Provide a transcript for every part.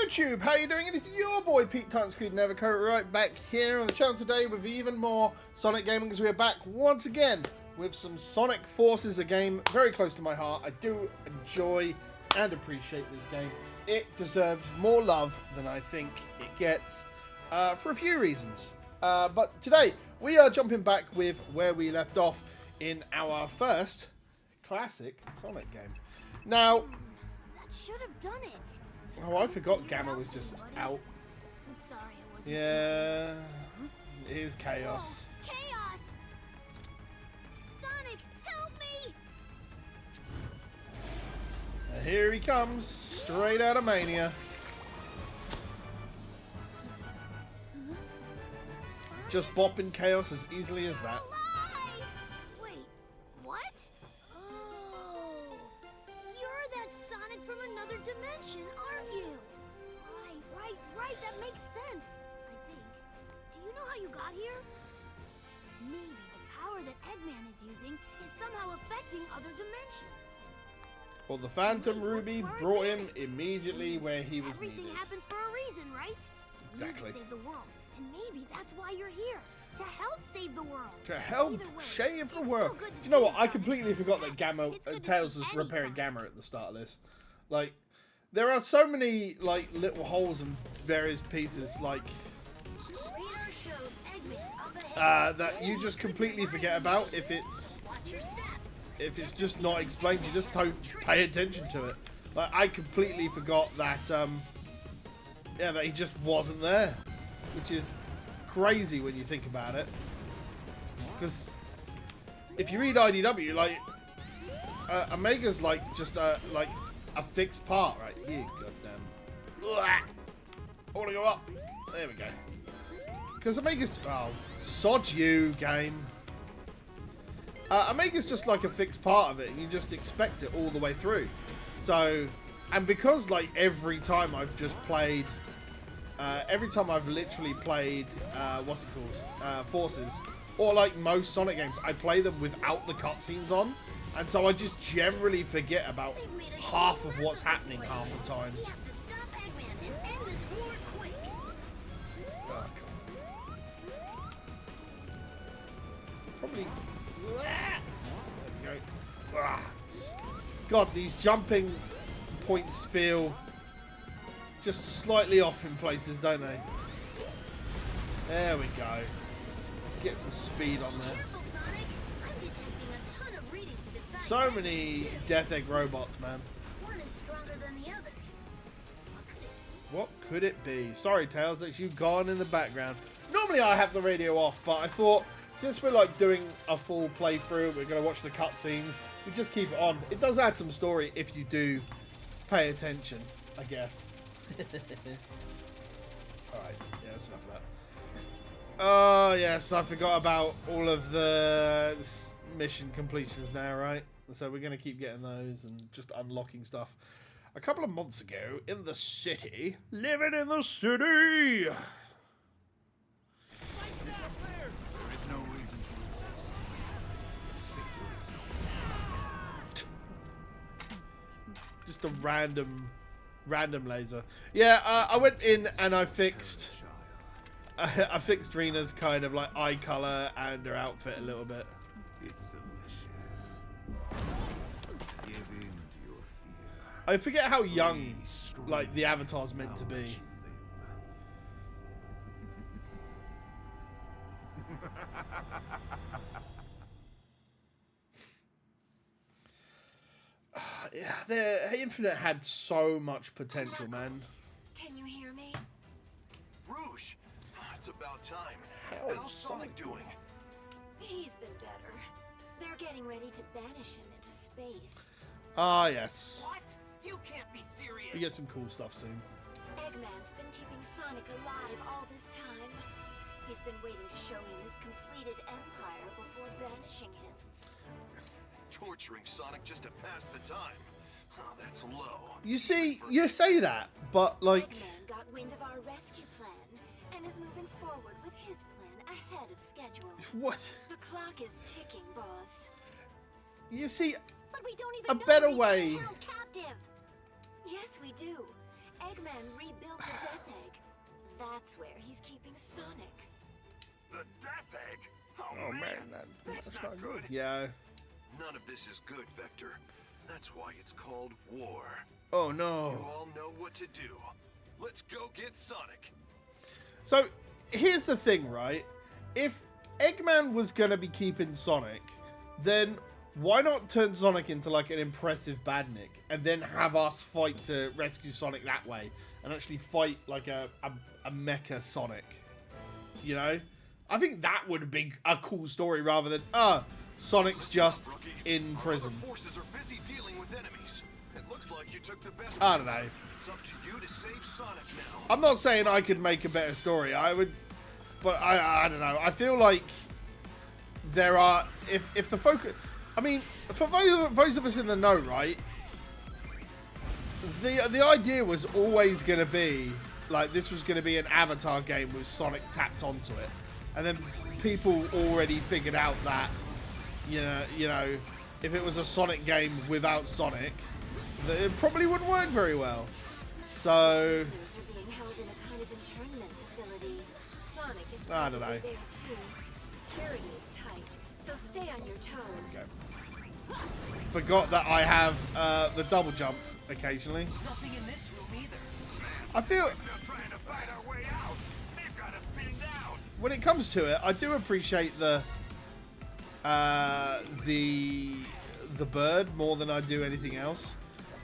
YouTube, how you doing? It is your boy Pete Creed Nevercoat right back here on the channel today with even more Sonic gaming, because we are back once again with some Sonic Forces, a game very close to my heart. I do enjoy and appreciate this game. It deserves more love than I think it gets for a few reasons. But today we are jumping back with where we left off in our first classic Sonic game. Now, that should have done it. Oh, I forgot Gamma was just out. I'm sorry, I wasn't. Yeah, it is chaos. Oh, chaos! Sonic, help me! And here he comes, straight out of Mania. Just bopping chaos as easily as that. Alive! Wait, what? Oh, you're that Sonic from another dimension, aren't you? Right. That makes sense, I think. Do you know how you got here? Maybe the power that Eggman is using is somehow affecting other dimensions. Well, the Phantom Ruby brought him immediately where he was Everything needed. happens for a reason, right? Exactly. You need to save the world, and maybe that's why you're here. To help save the world. To help Either way, save the it's world. still good to You know see what? I Sonic. completely forgot that Gamma, It's good to Tails see was any repairing Sonic. Gamma at the start of this. Like, there are so many like little holes in various pieces, like Radar shows Eggman up ahead. that you just completely forget about if Watch your step. it's just not explained. You just don't pay attention to it. Like, I completely forgot that that he just wasn't there, which is crazy when you think about it. Because if you read IDW, like Omega's like just a fixed part, right? You goddamn. I want to go up. There we go. Because Omega's sod you, game. Omega's just like a fixed part of it, and you just expect it all the way through. So, and because like every time I've just played, every time I've literally played, what's it called, Forces, or like most Sonic games, I play them without the cutscenes on, and so I just generally forget about half of what's happening half the time. We have to stop Eggman and end this war quick. Oh, come on. Probably. There we go. Ah. God, these jumping points feel just slightly off in places, don't they? There we go. Let's get some speed on there. Careful, Sonic. I'm detecting a ton of readings besides So Eggman, many too. Death Egg robots, man. One is stronger than the others. What could it be? Sorry, Tails, that's you gone in the background. Normally I have the radio off, but I thought since we're like doing a full playthrough, we're going to watch the cutscenes, we just keep it on. It does add some story if you do pay attention, I guess. Alright, yeah, that's enough of that. Oh, yes, I forgot about all of the mission completions now, right? So we're going to keep getting those and just unlocking stuff. A couple of months ago, in the city, living in the city! There is no reason to resist. Simply is no. Just a random laser. Yeah, I went in and I fixed Rina's kind of like eye color and her outfit a little bit. It's delicious. Give in to your fear. I forget how young like the avatar's meant to be. Yeah, the Infinite had so much potential, man. Can you hear me? Rouge! It's about time. How's How's Sonic doing? He's been better. They're getting ready to banish him into space. Ah, yes. What? You can't be serious. We get some cool stuff soon. Eggman's been keeping Sonic alive all this time. He's been waiting to show him his completed empire before banishing him. Torturing Sonic just to pass the time. Oh, that's low. You see, you say that, but like, Eggman got wind of our rescue plan and is moving forward with his plan ahead of schedule. what? The clock is ticking, boss. You see, But we don't even a know better he's way. been held captive. Yes, we do. Eggman rebuilt the Death Egg. That's where he's keeping Sonic. The Death Egg? Oh man, that's that's not good. Yeah. None of this is good, Vector. That's why it's called war. Oh You no. all know what to do. Let's go get Sonic. So here's the thing, right? If Eggman was gonna be keeping Sonic, then why not turn Sonic into like an impressive badnik and then have us fight to rescue Sonic that way and actually fight like a mecha Sonic? You know? I think that would be a cool story rather than Sonic's just in prison. Our forces are busy dealing with enemies. It looks like you took the best. I don't know. It's up to you to save Sonic now. I'm not saying I could make a better story. I would, but I don't know. I feel like there are if the focus. I mean, for those of us in the know, right? The idea was always going to be like this was going to be an Avatar game with Sonic tapped onto it, and then people already figured out that you know if it was a Sonic game without Sonic, that it probably wouldn't work very well. So Prisoners are being held in a kind of internment facility. Sonic is I don't know. probably there too. Security is tight, so stay on your toes. okay. Forgot that I have the double jump occasionally. Nothing in this room either. I feel Still trying to fight our way out. They've got us pinned down. when it comes to it, I do appreciate the bird more than I do anything else,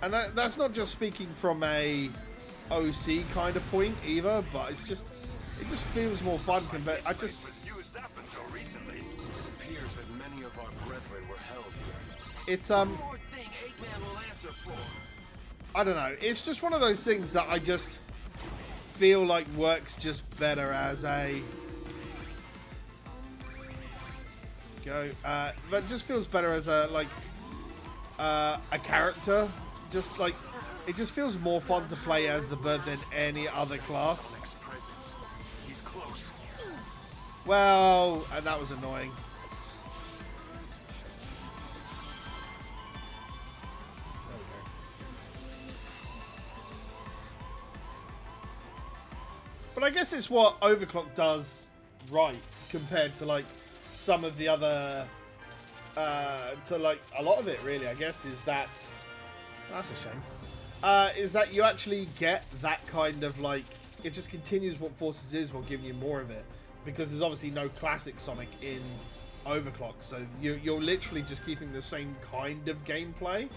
and that's not just speaking from a OC kind of point either, but it just feels more fun. But I just Was used up until recently. It appears that many of our brethren were held here. it's One more thing Eggman will answer for. I don't know. It's just one of those things that I just feel like works just better as a that just feels better as a character. Just like it just feels more fun to play as the bird than any other class. Sonic's presence. He's close. Well, and that was annoying. But I guess it's what Overclock does right compared to like some of the other to like a lot of it really, I guess, is that that's a shame. Is that you actually get that kind of like it just continues what Forces is while giving you more of it. Because there's obviously no classic Sonic in Overclock, so you're literally just keeping the same kind of gameplay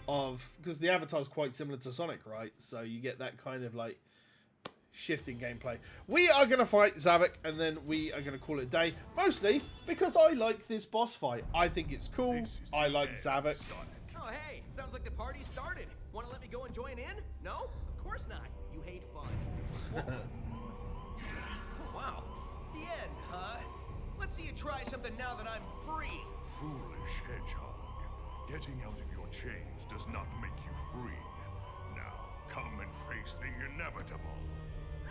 of because the avatar's quite similar to Sonic, right? So you get that kind of like shifting gameplay. We are going to fight Zavok, and then we are going to call it a day. Mostly because I like this boss fight. I think it's cool. I like Zavok. Oh, hey, sounds like the party started. Want to let me go and join in? No? Of course not. You hate fun. Whoa. Oh, wow. The end, huh? Let's see you try something now that I'm free. Foolish hedgehog. Getting out of your chains does not make you free. Now, come and face the inevitable.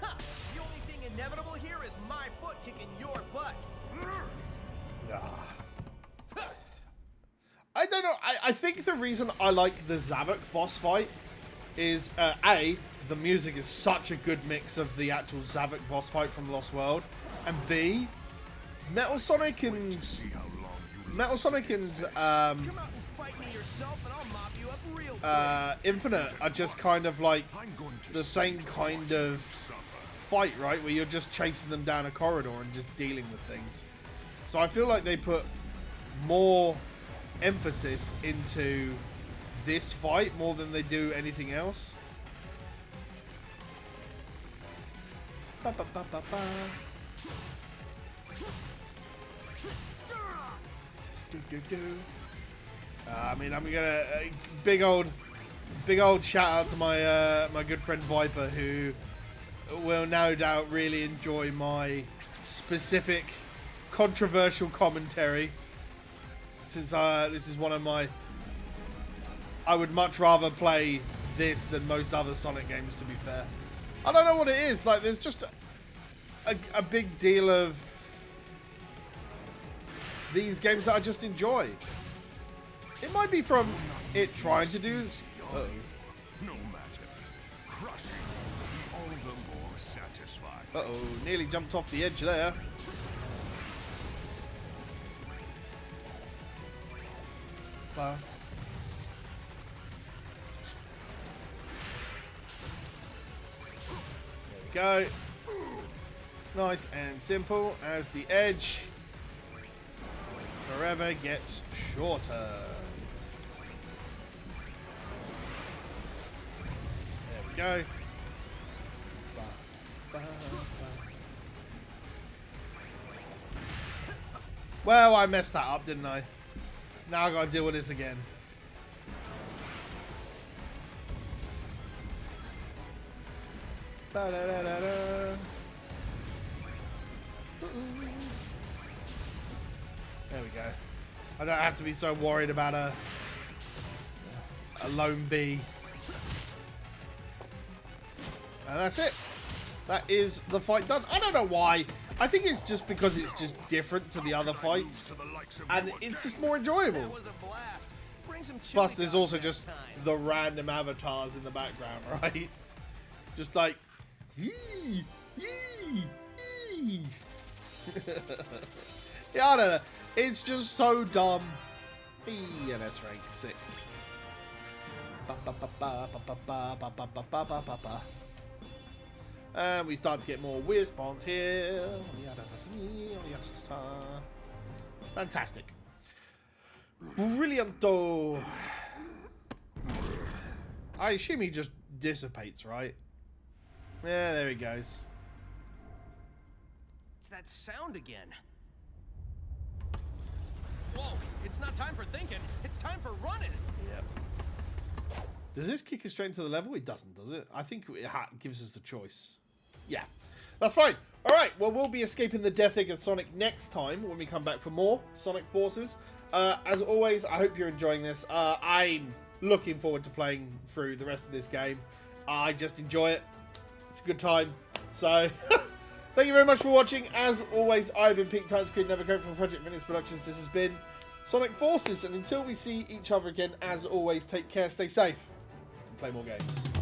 Ha! The only thing inevitable here is my foot kicking your butt. I don't know. I think the reason I like the Zavok boss fight is A, the music is such a good mix of the actual Zavok boss fight from Lost World, and B, Metal Sonic and See how long you Metal Sonic and Come out and fight me yourself and I'll mop you up real quick. Infinite are just kind of like I'm going to the same kind of fight, right? Where you're just chasing them down a corridor and just dealing with things. So I feel like they put more emphasis into this fight more than they do anything else. Ba, ba, ba, ba, ba. Do, do, do. I mean, I'm gonna big old shout out to my my good friend Viper, who will no doubt really enjoy my specific controversial commentary. Since this is one of my, I would much rather play this than most other Sonic games. To be fair, I don't know what it is. Like, there's just a big deal of these games that I just enjoy. It might be from it trying to do. no matter. crushing will be all the more satisfying. Uh-oh, nearly jumped off the edge there. Wow. There we go. Nice and simple as the edge forever gets shorter. There we go. Well, I messed that up, didn't I? Now I gotta deal with this again. Ba-da-da-da-da. There we go. I don't have to be so worried about a lone bee. And that's it. That is the fight done. I don't know why. I think it's just because it's just different to the other fights. And it's just more enjoyable. That was a blast. Bring some Plus, chili there's dogs also next just time. the random avatars in the background, right? Just like... Yee, yee, yee. Yeah, I don't know. It's just so dumb. Yeah, that's right. Sick. And we start to get more weird spawns here. Fantastic. Brillianto. I assume he just dissipates, right? Yeah, there he goes. It's that sound again. Whoa, it's not time for thinking. It's time for running. Yep. Does this kick us straight into the level? It doesn't, does it? I think it gives us the choice. Yeah, that's fine. All right, well, we'll be escaping the Death Egg of Sonic next time when we come back for more Sonic Forces. As always, I hope you're enjoying this. I'm looking forward to playing through the rest of this game. I just enjoy it. It's a good time. So, thank you very much for watching. As always, I've been Pete Times Creed, never going from Project Fitness Productions. This has been Sonic Forces, and until we see each other again, as always, take care, stay safe, and play more games.